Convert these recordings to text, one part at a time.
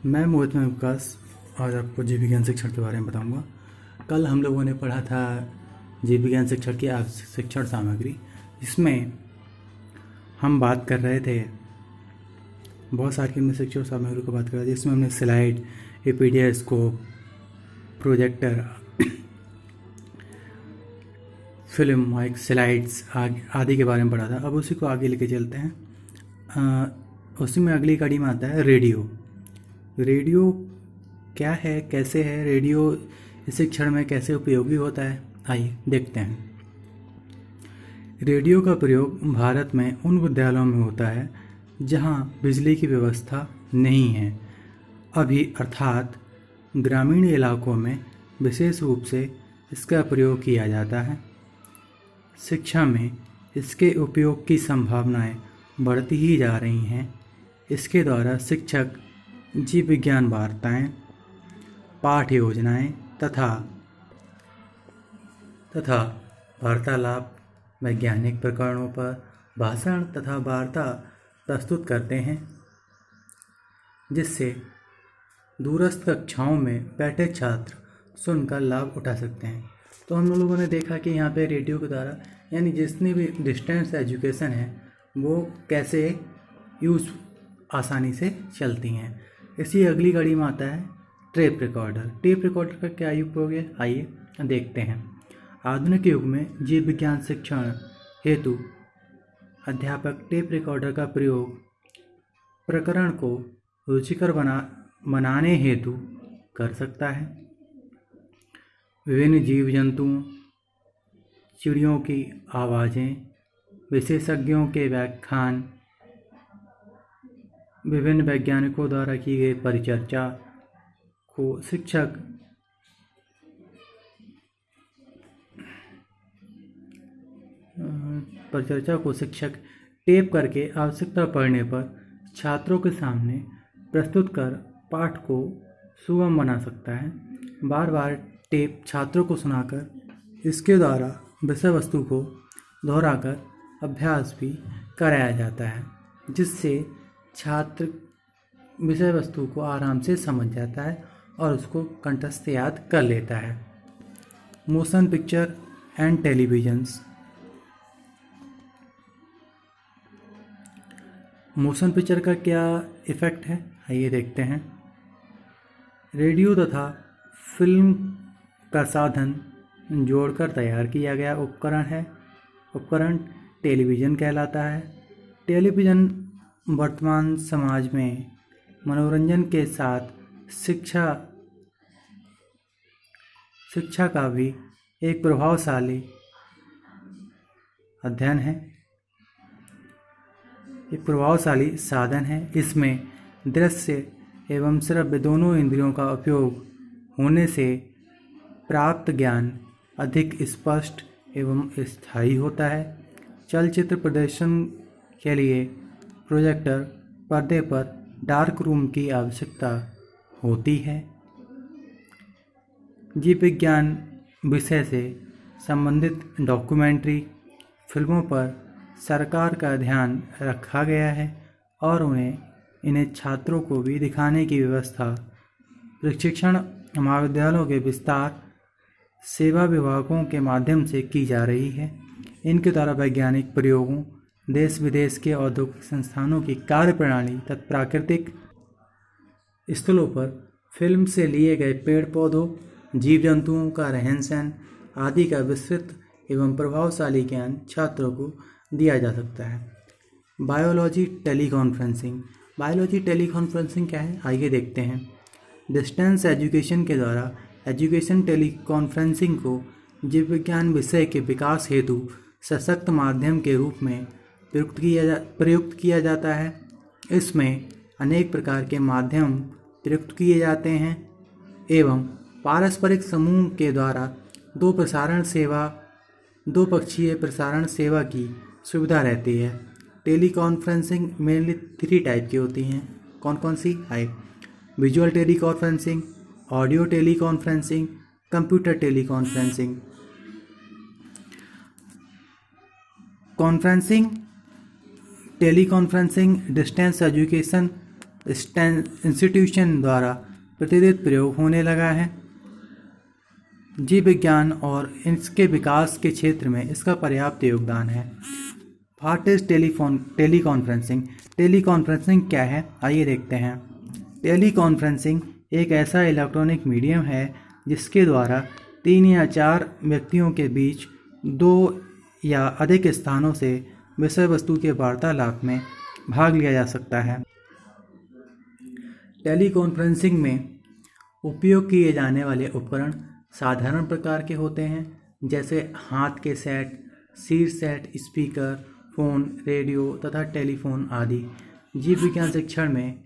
मैं मोहित में विकास आज आपको जीव विज्ञान शिक्षण के बारे में बताऊंगा। कल हम लोगों ने पढ़ा था जीव विज्ञान शिक्षण की शिक्षण सामग्री। इसमें हम बात कर रहे थे बहुत सारी हमने शिक्षण सामग्री को बात कर रहे थे। इसमें हमने slide, epidiascope, projector, film, mic, slides आदि के बारे में पढ़ा था। अब उसी को आगे लेके चलते हैं। उसी में अगली कड़ी में आता है रेडियो। रेडियो क्या है, कैसे है रेडियो, इस शिक्षण में कैसे उपयोगी होता है, आइए देखते हैं। रेडियो का प्रयोग भारत में उन विद्यालयों में होता है जहां बिजली की व्यवस्था नहीं है अभी, अर्थात ग्रामीण इलाकों में विशेष रूप से इसका प्रयोग किया जाता है। शिक्षा में इसके उपयोग की संभावनाएं बढ़ती ही जा रही हैं। इसके द्वारा शिक्षक जीव विज्ञान वार्ताएं, पाठ योजनाएं तथा वार्तालाप, वैज्ञानिक प्रकरणों पर भाषण तथा वार्ता प्रस्तुत करते हैं, जिससे दूरस्थ कक्षाओं में बैठे छात्र सुनकर लाभ उठा सकते हैं। तो हम लोगों ने देखा कि यहाँ पे रेडियो के द्वारा यानी जितनी भी डिस्टेंस एजुकेशन है वो कैसे यूज़ आसानी से चलती हैं। इसी अगली कड़ी में आता है टेप रिकॉर्डर। टेप रिकॉर्डर का क्या उपयोग है, आइए देखते हैं। आधुनिक युग में जीव विज्ञान शिक्षण हेतु अध्यापक टेप रिकॉर्डर का प्रयोग प्रकरण को रुचिकर बनाने हेतु कर सकता है। विभिन्न जीव जंतुओं, चिड़ियों की आवाज़ें, विशेषज्ञों के व्याख्यान, विभिन्न वैज्ञानिकों द्वारा की गई परिचर्चा को शिक्षक टेप करके आवश्यकता पड़ने पर छात्रों के सामने प्रस्तुत कर पाठ को सुगम बना सकता है। बार बार टेप छात्रों को सुनाकर इसके द्वारा विषय वस्तु को दोहराकर अभ्यास भी कराया जाता है, जिससे छात्र विषय वस्तु को आराम से समझ जाता है और उसको कंठस्थ याद कर लेता है। Motion picture and televisions. Motion picture का क्या इफ़ेक्ट है, आइए देखते हैं। रेडियो तथा फिल्म का साधन जोड़कर तैयार किया गया उपकरण टेलीविज़न कहलाता है। टेलीविज़न वर्तमान समाज में मनोरंजन के साथ शिक्षा का भी एक प्रभावशाली साधन है। इसमें दृश्य एवं श्रव्य दोनों इंद्रियों का उपयोग होने से प्राप्त ज्ञान अधिक स्पष्ट एवं स्थायी होता है। चलचित्र प्रदर्शन के लिए प्रोजेक्टर पर्दे पर डार्क रूम की आवश्यकता होती है। जीव विज्ञान विषय से संबंधित डॉक्यूमेंट्री फिल्मों पर सरकार का ध्यान रखा गया है और इन्हें छात्रों को भी दिखाने की व्यवस्था प्रशिक्षण महाविद्यालयों के विस्तार सेवा विभागों के माध्यम से की जा रही है। इनके द्वारा वैज्ञानिक प्रयोगों, देश विदेश के औद्योगिक संस्थानों की कार्यप्रणाली तथा प्राकृतिक स्थलों पर फिल्म से लिए गए पेड़ पौधों, जीव जंतुओं का रहन सहन आदि का विस्तृत एवं प्रभावशाली ज्ञान छात्रों को दिया जा सकता है। बायोलॉजी टेलीकॉन्फ्रेंसिंग क्या है, आइए देखते हैं। डिस्टेंस एजुकेशन के द्वारा एजुकेशन टेलीकॉन्फ्रेंसिंग को जीव विज्ञान विषय के विकास हेतु सशक्त माध्यम के रूप में प्रयुक्त किया जाता है। इसमें अनेक प्रकार के माध्यम प्रयुक्त किए जाते हैं एवं पारस्परिक समूह के द्वारा दो पक्षीय प्रसारण सेवा की सुविधा रहती है। टेलीकॉन्फ्रेंसिंग मेनली 3 टाइप की होती हैं। कौन कौन सी? Visual teleconferencing, audio teleconferencing, computer teleconferencing. Conferencing teleconferencing distance education institution द्वारा प्रतिदिन प्रयोग होने लगा है। जीव विज्ञान और इसके विकास के क्षेत्र में इसका पर्याप्त योगदान है। What is teleconferencing? Teleconferencing क्या है, आइए देखते हैं। टेली कॉन्फ्रेंसिंग एक ऐसा इलेक्ट्रॉनिक मीडियम है जिसके द्वारा 3 या 4 व्यक्तियों के बीच 2 या अधिक स्थानों से विषय वस्तु के वार्तालाप में भाग लिया जा सकता है। टेली कॉन्फ्रेंसिंग में उपयोग किए जाने वाले उपकरण साधारण प्रकार के होते हैं, जैसे हाथ के सेट, सिर सेट, स्पीकर, फ़ोन, रेडियो तथा टेलीफोन आदि। जीव विज्ञान शिक्षण में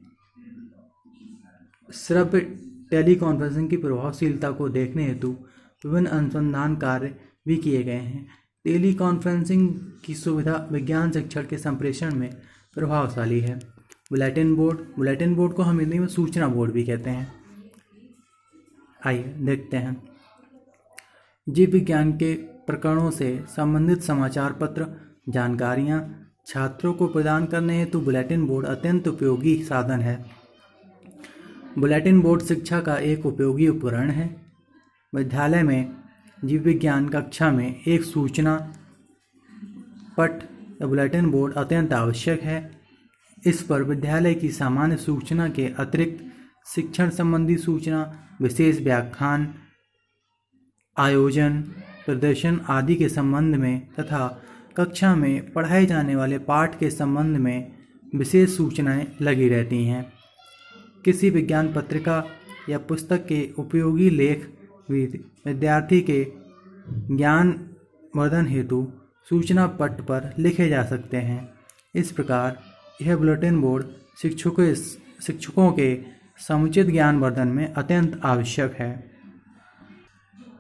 श्रव्य टेली कॉन्फ्रेंसिंग की प्रभावशीलता को देखने हेतु विभिन्न अनुसंधान कार्य भी किए गए हैं। टेली कॉन्फ्रेंसिंग की सुविधा विज्ञान शिक्षण के संप्रेषण में प्रभावशाली है। बुलेटिन बोर्ड को हम हिंदी में सूचना बोर्ड भी कहते हैं। आइए देखते हैं। जीव विज्ञान के प्रकरणों से संबंधित समाचार पत्र, जानकारियाँ छात्रों को प्रदान करने हेतु बुलेटिन बोर्ड अत्यंत उपयोगी साधन है। बुलेटिन बोर्ड शिक्षा का एक उपयोगी उपकरण है। विद्यालय में जीव विज्ञान कक्षा में एक सूचना पट या बुलेटिन बोर्ड अत्यंत आवश्यक है। इस पर विद्यालय की सामान्य सूचना के अतिरिक्त शिक्षण संबंधी सूचना, विशेष व्याख्यान, आयोजन, प्रदर्शन आदि के संबंध में तथा कक्षा में पढ़ाए जाने वाले पाठ के संबंध में विशेष सूचनाएं लगी रहती हैं। किसी विज्ञान पत्रिका या पुस्तक के उपयोगी लेख भी विद्यार्थी के ज्ञान वर्धन हेतु सूचना पट पर लिखे जा सकते हैं। इस प्रकार यह बुलेटिन बोर्ड शिक्षकों के समुचित ज्ञान वर्धन में अत्यंत आवश्यक है।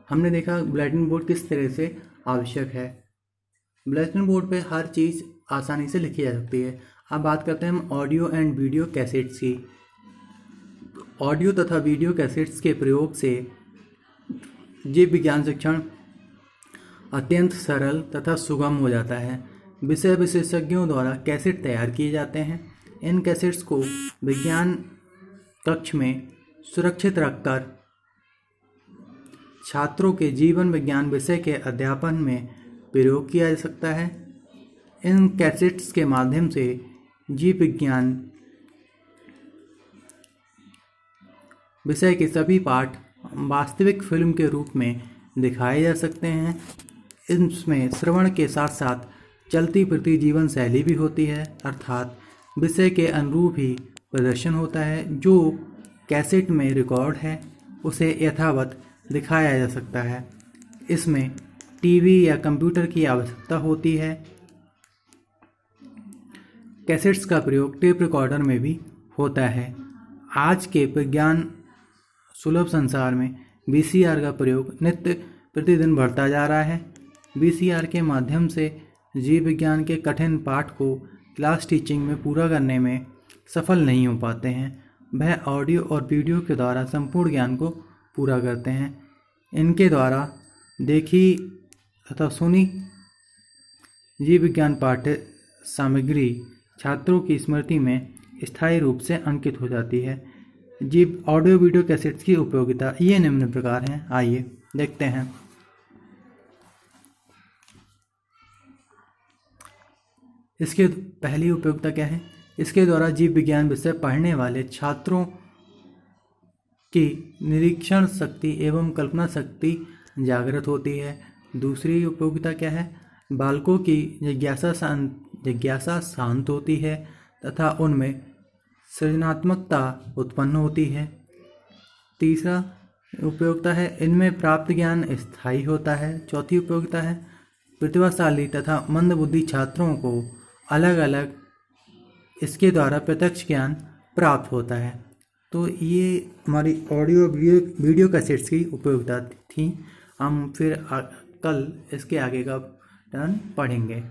हमने देखा बुलेटिन बोर्ड किस तरह से आवश्यक है। बुलेटिन बोर्ड पे हर चीज़ आसानी से लिखी जा सकती है। अब बात करते हैं हम ऑडियो एंड वीडियो कैसेट्स की। ऑडियो तथा वीडियो कैसेट्स के प्रयोग से जीव विज्ञान शिक्षण अत्यंत सरल तथा सुगम हो जाता है। विषय विशेषज्ञों द्वारा कैसेट तैयार किए जाते हैं। इन कैसेट्स को विज्ञान कक्ष में सुरक्षित रखकर छात्रों के जीवन विज्ञान विषय के अध्यापन में प्रयोग किया जा सकता है। इन कैसेट्स के माध्यम से जीव विज्ञान विषय के सभी पाठ वास्तविक फिल्म के रूप में दिखाए जा सकते हैं। इसमें श्रवण के साथ साथ चलती फिरती जीवन शैली भी होती है, अर्थात विषय के अनुरूप ही प्रदर्शन होता है। जो कैसेट में रिकॉर्ड है उसे यथावत दिखाया जा सकता है। इसमें टीवी या कंप्यूटर की आवश्यकता होती है। कैसेट्स का प्रयोग टेप रिकॉर्डर में भी होता है। आज के विज्ञान सुलभ संसार में VCR का प्रयोग नित्य प्रतिदिन बढ़ता जा रहा है। VCR के माध्यम से जीव विज्ञान के कठिन पाठ को क्लास टीचिंग में पूरा करने में सफल नहीं हो पाते हैं। वह ऑडियो और वीडियो के द्वारा संपूर्ण ज्ञान को पूरा करते हैं। इनके द्वारा देखी तथा सुनी जीव विज्ञान पाठ्य सामग्री छात्रों की स्मृति में स्थायी रूप से अंकित हो जाती है। जीव ऑडियो वीडियो कैसेट्स की उपयोगिता ये निम्न प्रकार हैं, आइए देखते हैं। इसके पहली उपयोगिता क्या है? इसके द्वारा जीव विज्ञान विषय पढ़ने वाले छात्रों की निरीक्षण शक्ति एवं कल्पना शक्ति जागृत होती है। दूसरी उपयोगिता क्या है? बालकों की जिज्ञासा शांत होती है तथा उनमें सृजनात्मकता उत्पन्न होती है। तीसरा उपयोगिता है, इनमें प्राप्त ज्ञान स्थायी होता है। चौथी उपयोगिता है, प्रतिभाशाली तथा मंदबुद्धि छात्रों को अलग अलग इसके द्वारा प्रत्यक्ष ज्ञान प्राप्त होता है। तो ये हमारी ऑडियो वीडियो कैसेट्स की उपयोगिता थी। हम फिर कल इसके आगे का टर्न पढ़ेंगे।